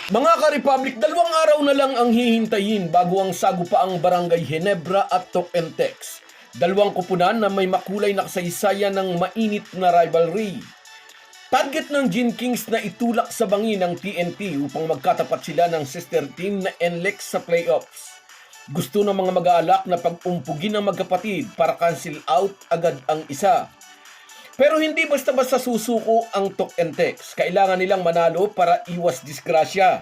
Mga ka-Republic, 2 araw na lang ang hihintayin bago ang sagupaang Barangay Ginebra at Tok-Entex. 2 koponan na may makulay na kasaysayan ng mainit na rivalry. Target ng Gin Kings na itulak sa bangin ng TNT upang magkatapat sila ng sister team na NLEX sa playoffs. Gusto ng mga mag-aalak na pag-umpugin ng magkapatid para cancel out agad ang isa. Pero hindi basta-basta susuko ang Tok-Entex. Kailangan nilang manalo para iwas disgrasya.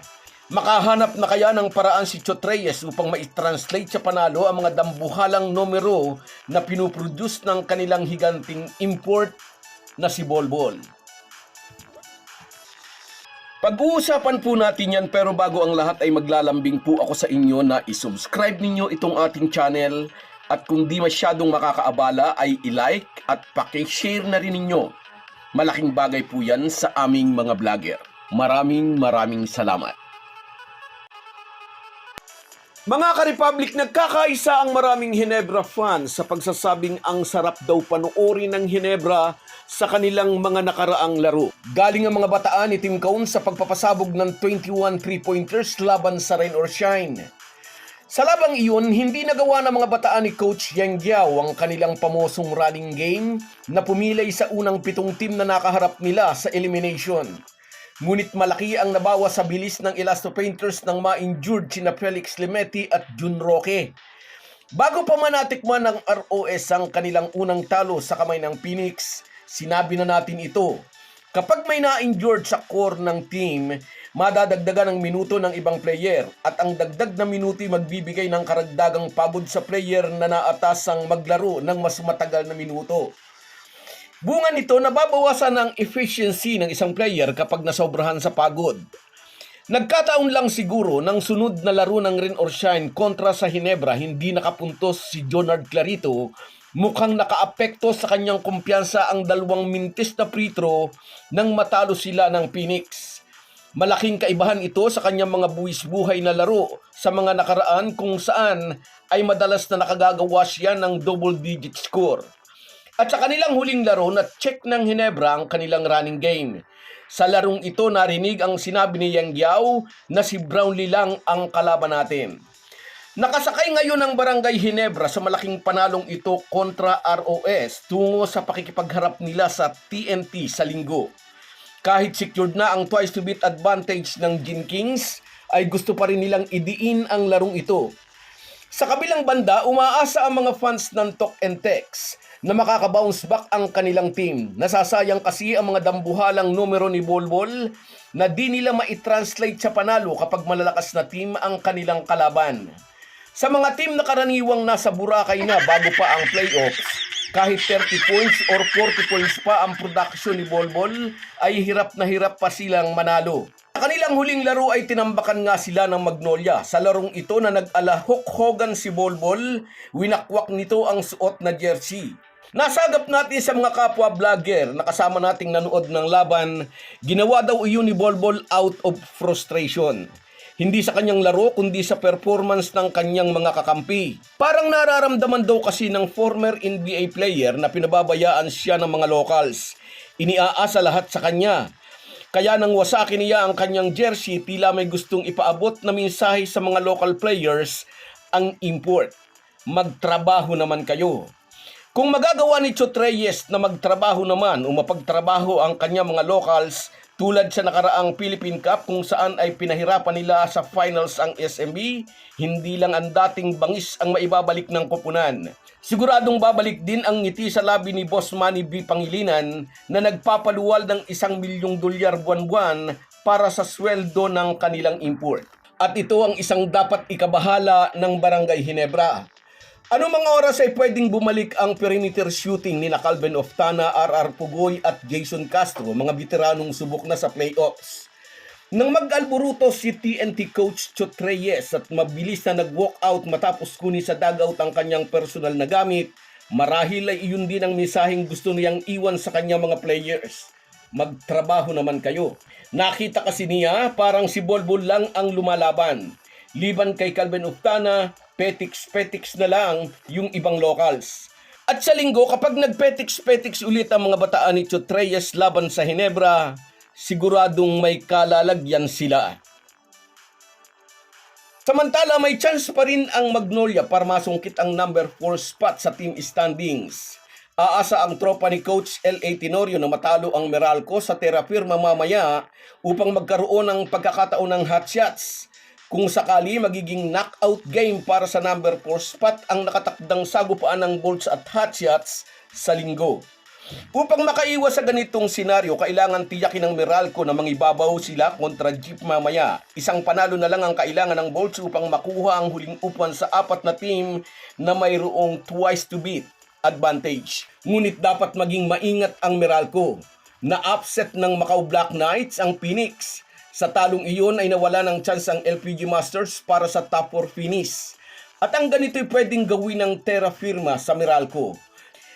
Makahanap na kaya ng paraan si Chot Reyes upang ma-translate sa panalo ang mga dambuhalang numero na pinuproduce ng kanilang higanting import na si Bolbol. Pag-uusapan po natin yan, pero bago ang lahat ay maglalambing po ako sa inyo na isubscribe ninyo itong ating channel. At kung di masyadong makakaabala ay i-like at paki-share na rin ninyo. Malaking bagay po yan sa aming mga vlogger. Maraming salamat. Mga ka-Republic, nagkakaisa ang maraming Ginebra fans sa pagsasabing ang sarap daw panoorin ng Ginebra sa kanilang mga nakaraang laro. Galing ang mga bataan ni Team Cone sa pagpapasabog ng 21 3-pointers laban sa Rain or Shine. Sa labang iyon, hindi nagawa ng mga bataan ni Coach Yang Giao ang kanilang pamosong running game na pumilay sa unang 7 team na nakaharap nila sa elimination. Ngunit malaki ang nabawa sa bilis ng Elasto Painters ng ma-injured sina Felix Limeti at Jun Roque. Bago pa manatikman ng ROS ang kanilang unang talo sa kamay ng Phoenix, sinabi na natin ito. Kapag may na-injured sa core ng team, madadagdagan ng minuto ng ibang player at ang dagdag na minuto magbibigay ng karagdagang pagod sa player na naatasang maglaro ng mas matagal na minuto. Bunga nito, nababawasan ang efficiency ng isang player kapag nasobrahan sa pagod. Nagkataon lang siguro ng sunod na laro ng Rain or Shine kontra sa Ginebra, hindi nakapuntos si Jonard Clarito. Mukhang nakaapekto sa kanyang kumpiyansa ang 2 mintis na free throw nang matalo sila ng Phoenix. Malaking kaibahan ito sa kanyang mga buwis-buhay na laro sa mga nakaraan kung saan ay madalas na nakagagawa siya ng double-digit score. At sa kanilang huling laro na check ng Ginebra ang kanilang running game. Sa larong ito narinig ang sinabi ni Yang Giao na si Brownlee lang ang kalaban natin. Nakasakay ngayon ang Barangay Ginebra sa malaking panalong ito kontra ROS tungo sa pakikipagharap nila sa TNT sa linggo. Kahit secured na ang twice to beat advantage ng Gin Kings, ay gusto pa rin nilang idiin ang larong ito. Sa kabilang banda, umaasa ang mga fans ng Tok-Entex na makaka-bounce back ang kanilang team. Nasasayang kasi ang mga dambuhalang numero ni Bolbol na di nila ma-translate sa panalo kapag malalakas na team ang kanilang kalaban. Sa mga team na karaniwang nasa Boracay na bago pa ang playoffs, kahit 30 points or 40 points pa ang production ni Bolbol, ay hirap na hirap pa silang manalo. Sa kanilang huling laro ay tinambakan nga sila ng Magnolia. Sa larong ito na nag-alahok-hogan si Bolbol, winakwak nito ang suot na jersey. Nasagap natin sa mga kapwa vlogger na kasama nating nanood ng laban, ginawa daw iyon ni Bolbol out of frustration. Hindi sa kanyang laro kundi sa performance ng kanyang mga kakampi. Parang nararamdaman daw kasi ng former NBA player na pinababayaan siya ng mga locals. Iniaasa lahat sa kanya. Kaya nang wasakin niya ang kanyang jersey, tila may gustong ipaabot na mensahe sa mga local players ang import. Magtrabaho naman kayo. Kung magagawa ni Chot Reyes na magtrabaho naman o mapagtrabaho ang kanyang mga locals, tulad sa nakaraang Philippine Cup kung saan ay pinahirapan nila sa finals ang SMB, hindi lang ang dating bangis ang maibabalik ng koponan. Siguradong babalik din ang ngiti sa labi ni Boss Manny B. Pangilinan na nagpapaluwal ng $1 milyong buwan-buwan para sa sweldo ng kanilang import. At ito ang isang dapat ikabahala ng Barangay Ginebra. Ano mga oras ay pwedeng bumalik ang perimeter shooting ni Calvin Oftana, RR Pugoy at Jason Castro, mga veteranong subok na sa playoffs? Nang mag-alburuto si TNT coach Chot Reyes at mabilis na nag-walkout matapos kunin sa dugout ang kanyang personal na gamit, marahil ay iyon din ang mensaheng gusto niyang iwan sa kanyang mga players. Magtrabaho naman kayo. Nakita kasi niya parang si Bolbol lang ang lumalaban. Liban kay Calvin Oftana, petiks-petiks na lang yung ibang locals. At sa linggo, kapag nagpetiks-petiks ulit ang mga bataan ni Chot Reyes laban sa Ginebra, siguradong may kalalagyan sila. Samantala, may chance pa rin ang Magnolia para masungkit ang number 4 spot sa team standings. Aasa ang tropa ni Coach L.A. Tenorio na matalo ang Meralco sa Terra Firma mamaya upang magkaroon ng pagkakataon ng hot shots. Kung sakali magiging knockout game para sa number 4 spot ang nakatakdang sagupaan ng Bolts at hot shots sa linggo. Upang makaiwas sa ganitong senaryo, kailangan tiyakin ng Meralco na mangibabaw sila kontra Jeep mamaya. Isang panalo na lang ang kailangan ng Bolts upang makuha ang huling upuan sa apat na team na mayroong twice to beat advantage. Ngunit dapat maging maingat ang Meralco na upset ng Macau Black Knights ang Phoenix. Sa talong iyon ay nawala ng chance ang LPG Masters para sa top 4 finish. At ang ganito'y pwedeng gawin ng Terra Firma sa Meralco.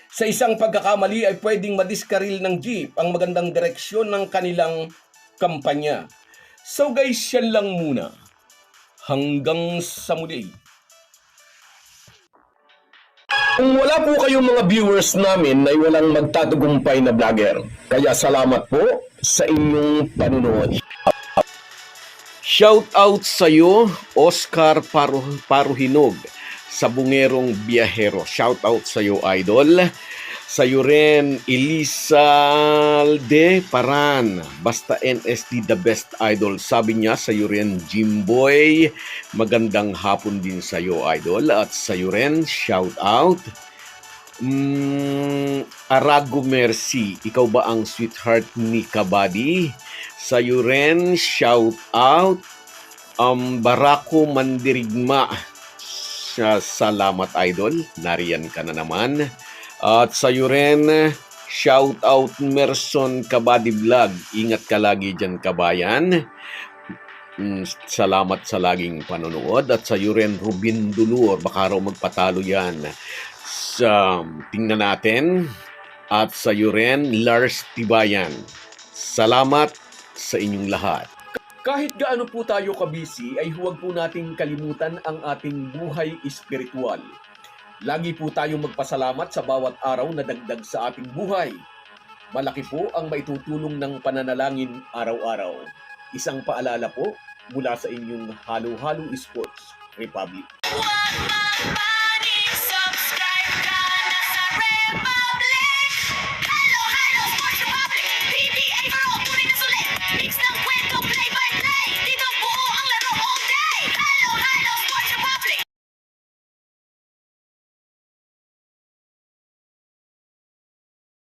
Sa isang pagkakamali ay pwedeng madiskaril ng Jeep ang magandang direksyon ng kanilang kampanya. So guys, yan lang muna. Hanggang sa muli. Kung wala po kayong mga viewers namin ay walang magtatagumpay na vlogger. Kaya salamat po sa inyong panunood. Shout out sa iyo, Oscar Paruhinog sa Bungerong Biyahero. Shout out sa iyo, idol. Sa iyo rin, Elizalde Paran. Basta NSD the best, idol. Sabi niya, sa iyo rin, Jimboy. Magandang hapon din sa iyo, idol. At sa iyo rin, shout out. Arago Mercy. Ikaw ba ang sweetheart ni Kabady? Sa iyo rin, shout out. Barako Mandirigma. Salamat, idol. Nariyan ka na naman. At sa iyo rin, shout out Merson Kabady Vlog. Ingat ka lagi dyan, kabayan. Salamat sa laging panonood. At sa iyo rin, Rubin Dulur. Baka raw magpatalo yan. Tingnan natin. At sa iyo rin, Lars Tibayan. Salamat sa inyong lahat. Kahit gaano po tayo kabisi, ay huwag po nating kalimutan ang ating buhay espiritual. Lagi po tayong magpasalamat sa bawat araw na dagdag sa ating buhay. Malaki po ang maitutulong ng pananalangin araw-araw. Isang paalala po mula sa inyong Halo Halo Sports Republic.